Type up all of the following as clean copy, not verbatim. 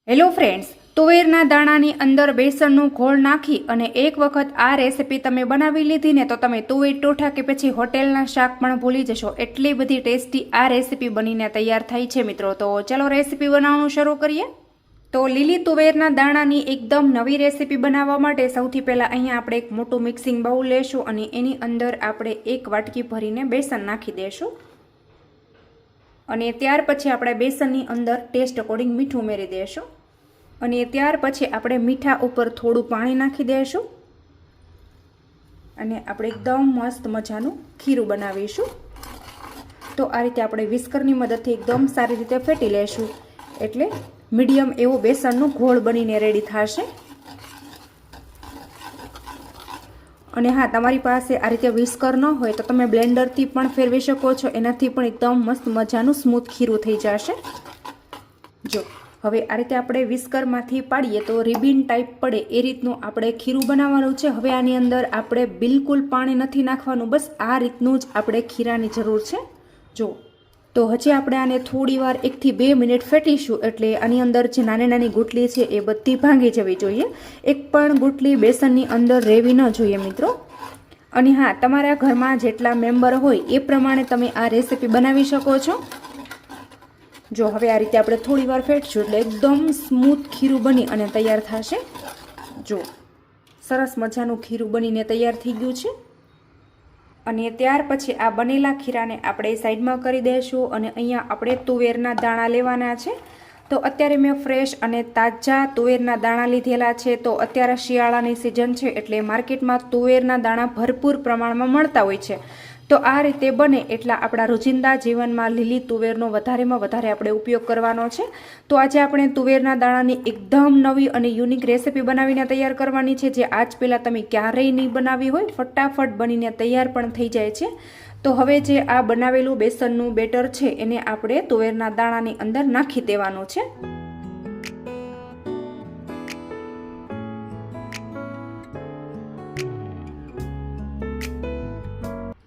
Hello friends, તુવેરના દાણાની અંદર બેસનનું ઘોળ નાખી અને એક વખત આ રેસીપી તમે બનાવી લીધી ને તો તમે તુવેર ટોઠા કે પછી હોટેલના શાક પણ ભૂલી જશો. એટલી બધી ટેસ્ટી આ રેસીપી બનીને તૈયાર થઈ છે મિત્રો. તો ચલો રેસીપી બનાવવાનું શરૂ કરીએ. તો લીલી તુવેરના દાણાની એકદમ નવી રેસીપી બનાવવા માટે સૌથી પહેલાં અહીંયા આપણે એક મોટું મિક્સિંગ બાઉલ લેશું અને એની અંદર આપણે એક વાટકી ભરીને બેસન નાખી દઈશું. અને ત્યાર પછી આપણે બેસનની અંદર ટેસ્ટ અકોર્ડિંગ મીઠું ઉમેરી દઈશું. અને ત્યાર પછી આપણે મીઠા ઉપર થોડું પાણી નાખી દઈશું અને આપણે એકદમ મસ્ત મજાનું ખીરું બનાવીશું. તો આ રીતે આપણે વિસ્કરની મદદથી એકદમ સારી રીતે ફેટી લેશું એટલે મીડિયમ એવું બેસનનું ઘોળ બનીને રેડી થશે. અને હા, તમારી પાસે આ રીતે વિસ્કર ન હોય તો તમે બ્લેન્ડરથી પણ ફેરવી શકો છો. એનાથી પણ એકદમ મસ્ત મજાનું સ્મૂથ ખીરું થઈ જશે. જો હવે આ રીતે આપણે વિસ્કરમાંથી પાડીએ તો રિબિન ટાઈપ પડે એ રીતનું આપણે ખીરું બનાવવાનું છે. હવે આની અંદર આપણે બિલકુલ પાણી નથી નાખવાનું, બસ આ રીતનું જ આપણે ખીરાની જરૂર છે. જો તો હજી આપણે આને થોડી વાર 1 થી 2 મિનિટ ફેટીશું એટલે આની અંદર જે નાની નાની ગુટલી છે એ બધી ભાંગી જવી જોઈએ. એક પણ ગુટલી બેસનની અંદર રહેવી ન જોઈએ મિત્રો. અને હા, તમારા ઘરમાં જેટલા મેમ્બર હોય એ પ્રમાણે તમે આ રેસીપી બનાવી શકો છો. જો હવે આ રીતે આપણે થોડી વાર ફેટશું એટલે એકદમ સ્મૂથ ખીરું બની અને તૈયાર થશે. જો સરસ મજાનું ખીરું બનીને તૈયાર થઈ ગયું છે. અને ત્યાર પછી આ બનેલા ખીરાને આપણે સાઈડમાં કરી દઈશું. અને અહીંયા આપણે તુવેરના દાણા લેવાના છે. તો અત્યારે મેં ફ્રેશ અને તાજા તુવેરના દાણા લીધેલા છે. તો અત્યારે શિયાળાની સિઝન છે એટલે માર્કેટમાં તુવેરના દાણા ભરપૂર પ્રમાણમાં મળતા હોય છે. તો આ રીતે બને એટલા આપણા રોજિંદા જીવનમાં લીલી તુવેરનો વધારેમાં વધારે આપણે ઉપયોગ કરવાનો છે. તો આજે આપણે તુવેરના દાણાની એકદમ નવી અને યુનિક રેસીપી બનાવીને તૈયાર કરવાની છે, જે આજ પહેલાં તમે ક્યારેય નહીં બનાવી હોય. ફટાફટ બનીને તૈયાર પણ થઈ જાય છે. તો હવે જે આ બનાવેલું બેસનનું બેટર છે એને આપણે તુવેરના દાણાની અંદર નાખી દેવાનું છે.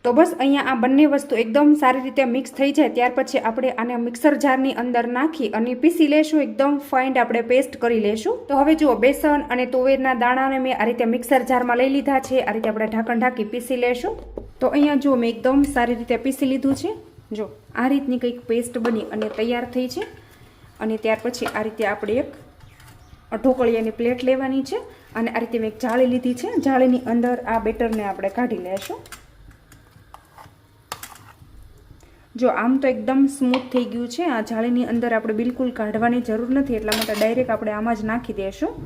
તો બસ અહીંયા આ બંને વસ્તુ એકદમ સારી રીતે મિક્સ થઈ જાય ત્યાર પછી આપણે આને મિક્સર જારની અંદર નાખી અને પીસી લેશું. એકદમ ફાઇન આપણે પેસ્ટ કરી લેશું. તો હવે જુઓ, બેસન અને તુવેરના દાણાને મેં આ રીતે મિક્સર જારમાં લઈ લીધા છે. આ રીતે આપણે ઢાંકણ ઢાંકી પીસી લેશું. તો અહીંયા જુઓ, મેં એકદમ સારી રીતે પીસી લીધું છે. જો આ રીતની કંઈક પેસ્ટ બની અને તૈયાર થઈ છે. અને ત્યાર પછી આ રીતે આપણે એક ઢોકળિયાની પ્લેટ લેવાની છે અને આ રીતે મેં એક જાળી લીધી છે. જાળીની અંદર આ બેટરને આપણે કાઢી લેશું. જો આમ તો એકદમ સ્મૂથ થઈ ગયું છે. આ જાળીની અંદર આપણે બિલકુલ કાઢવાની જરૂર નથી, એટલા માટે ડાયરેક્ટ આપણે આમાં જ નાખી દઈશું.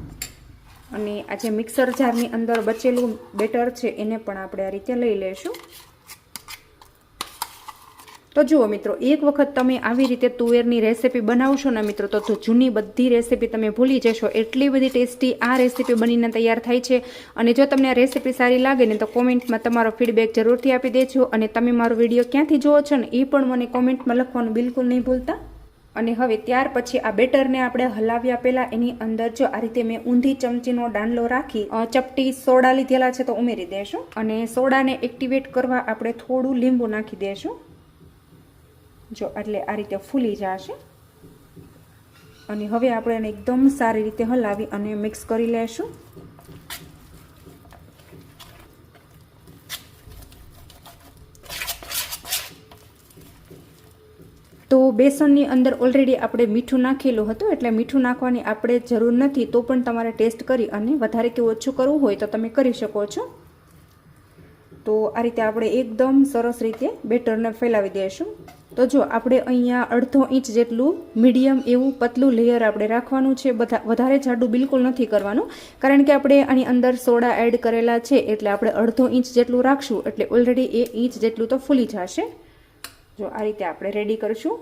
અને આ જે મિક્સર જારની અંદર બચેલું બેટર છે એને પણ આપણે આ રીતે લઈ લઈશું. તો જુઓ મિત્રો, એક વખત તમે આવી રીતે તુવેરની રેસીપી બનાવશો ને મિત્રો તો જૂની બધી રેસીપી તમે ભૂલી જશો. એટલી બધી ટેસ્ટી આ રેસીપી બનીને તૈયાર થાય છે. અને જો તમને આ રેસીપી સારી લાગે ને તો કોમેન્ટમાં તમારો ફીડબેક જરૂરથી આપી દેજો. અને તમે મારો વિડીયો ક્યાંથી જુઓ છો ને એ પણ મને કોમેન્ટમાં લખવાનું બિલકુલ નહીં ભૂલતા. અને હવે ત્યાર પછી આ બેટરને આપણે હલાવ્યા પહેલાં એની અંદર જો આ રીતે મેં ઊંધી ચમચીનો દાંડલો રાખી ચપટી સોડા લીધેલા છે તો ઉમેરી દેશું. અને સોડાને એક્ટિવેટ કરવા આપણે થોડું લીંબુ નાખી દેશું. જો એટલે આ રીતે ફૂલી જશે. અને હવે આપણે એને એકદમ સારી રીતે હલાવી અને મિક્સ કરી લેશું. તો બેસનની અંદર ઓલરેડી આપણે મીઠું નાખેલું હતું એટલે મીઠું નાખવાની આપણે જરૂર નથી. તો પણ તમારે ટેસ્ટ કરી અને વધારે કે ઓછું કરવું હોય તો તમે કરી શકો છો. તો આ રીતે આપણે એકદમ સરસ રીતે બેટરને ફેલાવી દઈશું. તો જો આપણે અહીંયા 1/2 ઇંચ જેટલું મીડિયમ એવું પતલું લેયર આપણે રાખવાનું છે. વધારે જાડું બિલકુલ નથી કરવાનું, કારણ કે આપણે આની અંદર સોડા એડ કરેલા છે એટલે આપણે 1/2 ઇંચ જેટલું રાખશું એટલે ઓલરેડી 1 ઇંચ જેટલું તો ફૂલી જશે. જો આ રીતે આપણે રેડી કરીશું.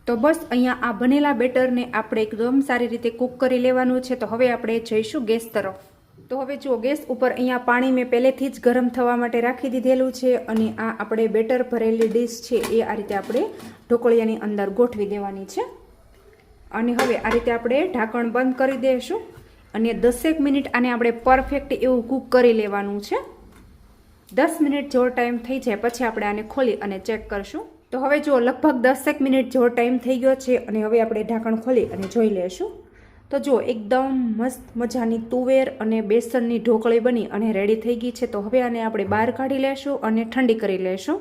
તો બસ અહીંયા આ બનેલા બેટરને આપણે એકદમ સારી રીતે કૂક કરી લેવાનું છે. તો હવે આપણે જઈશું ગેસ તરફ. તો હવે જુઓ, ગેસ ઉપર અહીંયા પાણી મેં પહેલેથી જ ગરમ થવા માટે રાખી દીધેલું છે. અને આ આપણે બેટર ભરેલી ડીશ છે એ આ રીતે આપણે ઢોકળિયાની અંદર ગોઠવી દેવાની છે. અને હવે આ રીતે આપણે ઢાંકણ બંધ કરી દઈશું. અને 10 મિનિટ આને આપણે પરફેક્ટ એવું કૂક કરી લેવાનું છે. 10 મિનિટ જેવો ટાઈમ થઈ જાય પછી આપણે આને ખોલી અને ચેક કરશું. તો હવે જુઓ, લગભગ 10 મિનિટ જેવો ટાઈમ થઈ ગયો છે. અને હવે આપણે ઢાંકણ ખોલી અને જોઈ લેશું. તો જો એકદમ મસ્ત મજાની તુવેર અને બેસનની ઢોકળી બની અને રેડી થઈ ગઈ છે. તો હવે આને આપણે બહાર કાઢી લેશું અને ઠંડી કરી લેશું.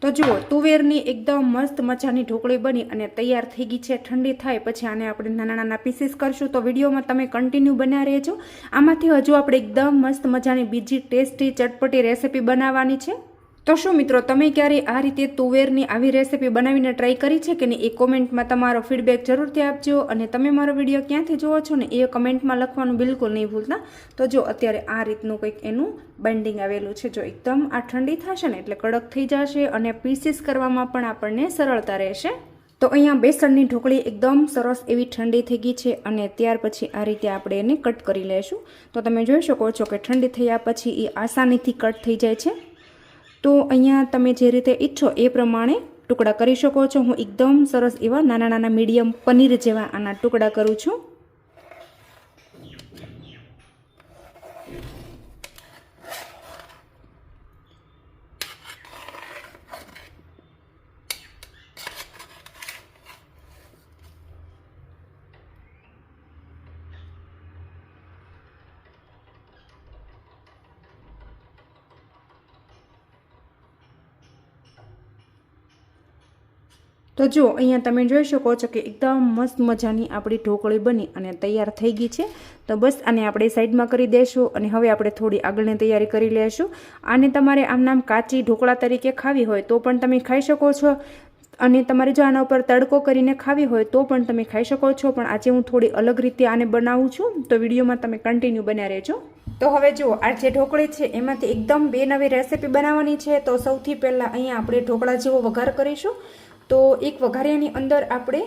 તો જુઓ તુવેરની એકદમ મસ્ત મજાની ઢોકળી બની અને તૈયાર થઈ ગઈ છે. ઠંડી થાય પછી આને આપણે નાના નાના પીસીસ કરશું. તો વિડીયોમાં તમે કન્ટિન્યુ બન્યા રહેજો. આમાંથી હજુ આપણે એકદમ મસ્ત મજાની બીજી ટેસ્ટી ચટપટી રેસીપી બનાવવાની છે. તો શું મિત્રો તમે ક્યારેય આ રીતે તુવેરની આવી રેસીપી બનાવીને ટ્રાય કરી છે કે નહીં એ કોમેન્ટમાં તમારો ફીડબેક જરૂરથી આપજો. અને તમે મારો વિડીયો ક્યાંથી જોવો છો ને એ કમેન્ટમાં લખવાનું બિલકુલ નહીં ભૂલતા. તો જો અત્યારે આ રીતનું કંઈક એનું બાઇન્ડિંગ આવેલું છે. જો એકદમ આ ઠંડી થશે ને એટલે કડક થઈ જશે અને પીસીસ કરવામાં પણ આપણને સરળતા રહેશે. તો અહીંયા બેસનની ઢોકળી એકદમ સરસ એવી ઠંડી થઈ ગઈ છે અને ત્યાર પછી આ રીતે આપણે એને કટ કરી લેશું. તો તમે જોઈ શકો છો કે ઠંડી થયા પછી એ આસાનીથી કટ થઈ જાય છે. તો અહીંયા તમે જે રીતે ઈચ્છો એ પ્રમાણે ટુકડા કરી શકો છો. હું એકદમ સરસ એવા નાના નાના મીડિયમ પનીર જેવા આના ટુકડા કરું છું. તો જો અહીંયા તમે જોઈ શકો છો કે એકદમ મસ્ત મજાની આપણી ઢોકળી બની અને તૈયાર થઈ ગઈ છે. તો બસ આને આપણે સાઈડમાં કરી દઈશું અને હવે આપણે થોડી આગળની તૈયારી કરી લઈશું. આને તમારે આમ નામ કાચી ઢોકળા તરીકે ખાવી હોય તો પણ તમે ખાઈ શકો છો અને તમારે જો આના ઉપર તડકો કરીને ખાવી હોય તો પણ તમે ખાઈ શકો છો. પણ આજે હું થોડી અલગ રીતે આને બનાવું છું તો વિડીયોમાં તમે કન્ટિન્યુ બન્યા રહેજો. તો હવે જુઓ આ જે ઢોકળી છે એમાંથી એકદમ બે નવી રેસીપી બનાવવાની છે. તો સૌથી પહેલાં અહીંયા આપણે ઢોકળા જેવો વઘાર કરીશું. તો એક વઘારિયાની અંદર આપણે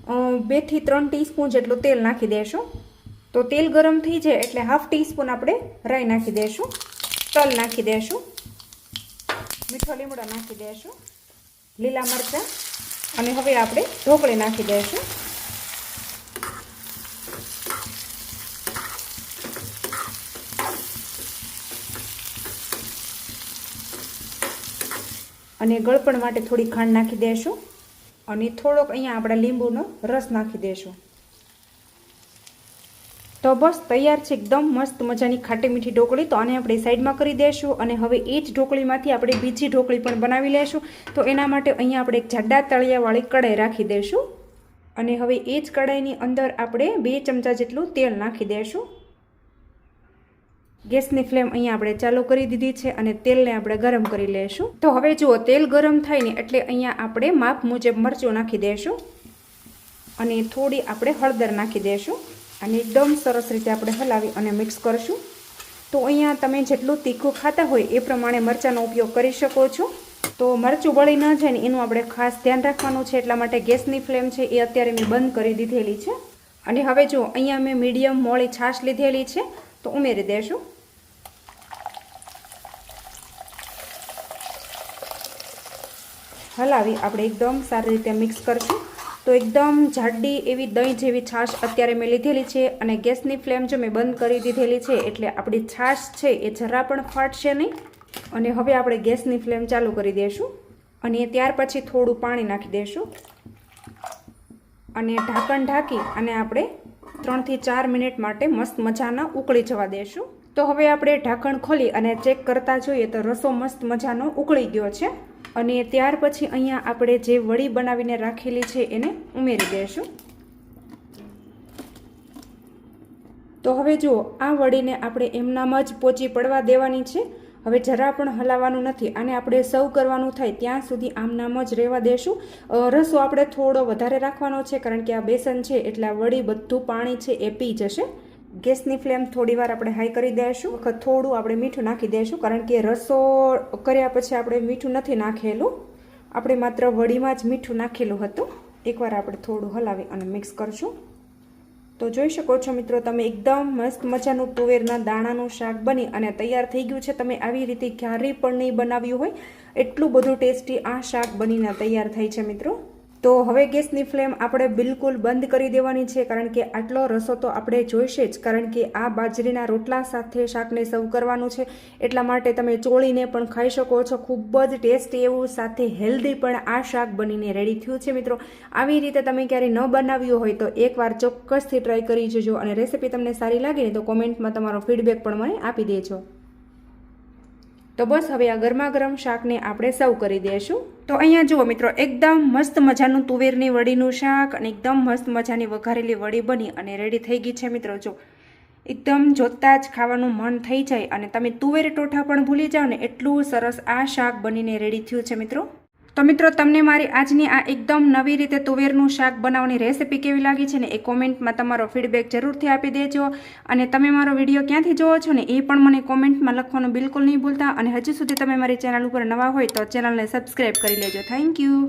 2 થી 3 ટીસ્પૂન જેટલું તેલ નાખી દઈશું. તો તેલ ગરમ થઈ જાય એટલે હાફ ટીસ્પૂન આપણે રાઈ નાખી દઈશું, તલ નાખી દઈશું, મીઠો લીમડો નાખી દઈશું, લીલા મરચાં અને હવે આપણે ઢોકળી નાખી દઈશું. અને ગળપણ માટે થોડી ખાંડ નાખી દઈશું અને થોડોક અહીંયા આપણે લીંબુનો રસ નાખી દઈશું. તો બસ તૈયાર છે એકદમ મસ્ત મજાની ખાટી મીઠી ઢોકળી. તો આને આપણે સાઈડમાં કરી દઈશું અને હવે એ જ ઢોકળીમાંથી આપણે બીજી ઢોકળી પણ બનાવી લઈશું. તો એના માટે અહીંયા આપણે એક જાડા તળિયાવાળી કઢાઈ રાખી દઈશું અને હવે એ જ કઢાઈની અંદર આપણે 2 ચમચા જેટલું તેલ નાખી દઈશું. ગેસની ફ્લેમ અહીંયા આપણે ચાલુ કરી દીધી છે અને તેલને આપણે ગરમ કરી લઈશું. તો હવે જુઓ તેલ ગરમ થાય ને એટલે અહીંયા આપણે માપ મુજબ મરચું નાખી દઈશું અને થોડી આપણે હળદર નાખી દઈશું અને એકદમ સરસ રીતે આપણે હલાવી અને મિક્સ કરશું. તો અહીંયા તમે જેટલું તીખું ખાતા હોય એ પ્રમાણે મરચાંનો ઉપયોગ કરી શકો છો. તો મરચું બળી ન જાય ને એનું આપણે ખાસ ધ્યાન રાખવાનું છે. એટલા માટે ગેસની ફ્લેમ છે એ અત્યારે મેં બંધ કરી દીધેલી છે. અને હવે જુઓ અહીંયા મેં મીડિયમ મોળી છાશ લીધેલી છે તો ઉમેરી દઈશું. હલાવી આપણે એકદમ સારી રીતે મિક્સ કરશું. તો એકદમ જાડી એવી દહીં જેવી છાશ અત્યારે મેં લીધેલી છે અને ગેસની ફ્લેમ જો મેં બંધ કરી દીધેલી છે એટલે આપણી છાશ છે એ જરા પણ ફાટશે નહીં. અને હવે આપણે ગેસની ફ્લેમ ચાલુ કરી દઈશું અને ત્યાર પછી થોડું પાણી નાખી દઈશું અને ઢાંકણ ઢાંકી અને આપણે 3 થી 4 મિનિટ માટે મસ્ત મજાના ઉકળી જવા દઈશું. તો હવે આપણે ઢાંકણ ખોલી અને ચેક કરતા જોઈએ તો રસો મસ્ત મજાનો ઉકળી ગયો છે. અને ત્યાર પછી અહીંયા આપણે જે વડી બનાવીને રાખેલી છે એને ઉમેરી દઈશું. તો હવે જુઓ આ વડીને આપણે એમનામ જ પોચી પડવા દેવાની છે. હવે જરા પણ હલાવવાનું નથી. આને આપણે સર્વ કરવાનું થાય ત્યાં સુધી આમનામ જ રહેવા દેશું. રસો આપણે થોડો વધારે રાખવાનો છે કારણ કે આ બેસન છે એટલે આ વડી બધું પાણી છે એ પી જશે. ગેસની ફ્લેમ થોડી વાર આપણે હાઈ કરી દઈશું. વખત થોડું આપણે મીઠું નાખી દઈશું કારણ કે રસો કર્યા પછી આપણે મીઠું નથી નાખેલું, આપણે માત્ર વડીમાં જ મીઠું નાખેલું હતું. એકવાર આપણે થોડું હલાવી અને મિક્સ કરશું. તો જોઈ શકો છો મિત્રો તમે એકદમ મસ્ત મજાનું તુવેરના દાણાનું શાક બની અને તૈયાર થઈ ગયું છે. તમે આવી રીતે ક્યારેય પણ નહીં બનાવ્યું હોય એટલું બધું ટેસ્ટી આ શાક બનીને તૈયાર થાય છે મિત્રો. તો હવે ગેસની ફ્લેમ આપણે બિલકુલ બંધ કરી દેવાની છે, કારણ કે આટલો રસો તો આપણે જોઈશે જ, કારણ કે આ બાજરીના રોટલા સાથે શાકને સર્વ કરવાનું છે. એટલા માટે તમે ચોળીને પણ ખાઈ શકો છો. ખૂબ જ ટેસ્ટી એવું સાથે હેલ્ધી પણ આ શાક બનીને રેડી થયું છે મિત્રો. આવી રીતે તમે ક્યારેય ન બનાવ્યું હોય તો એકવાર ચોક્કસથી ટ્રાય કરી જોજો, અને રેસીપી તમને સારી લાગે ને તો કોમેન્ટમાં તમારો ફીડબેક પણ મને આપી દેજો. તો બસ હવે આ ગરમા ગરમ શાકને આપણે સર્વ કરી દઈશું. તો અહીંયા જુઓ મિત્રો, એકદમ મસ્ત મજાનું તુવેરની વડીનું શાક અને એકદમ મસ્ત મજાની વઘારેલી વડી બની અને રેડી થઈ ગઈ છે મિત્રો. જો એકદમ જોતાં જ ખાવાનું મન થઈ જાય અને તમે તુવેર ટોઠા પણ ભૂલી જાઓ ને એટલું સરસ આ શાક બનીને રેડી થયું છે મિત્રો. તો મિત્રો, તમને મારી આજની આ એકદમ નવી રીતે તુવેરનું શાક બનાવવાની રેસીપી કેવી લાગી છે ને એ કોમેન્ટમાં તમારો ફીડબેક જરૂરથી આપી દેજો. અને તમે મારો વિડીયો ક્યાંથી જોવો છો ને એ પણ મને કોમેન્ટમાં લખવાનું બિલકુલ નહીં ભૂલતા. અને હજુ સુધી તમે મારી ચેનલ ઉપર નવા હોય તો ચેનલને સબસ્ક્રાઈબ કરી લેજો. Thank you.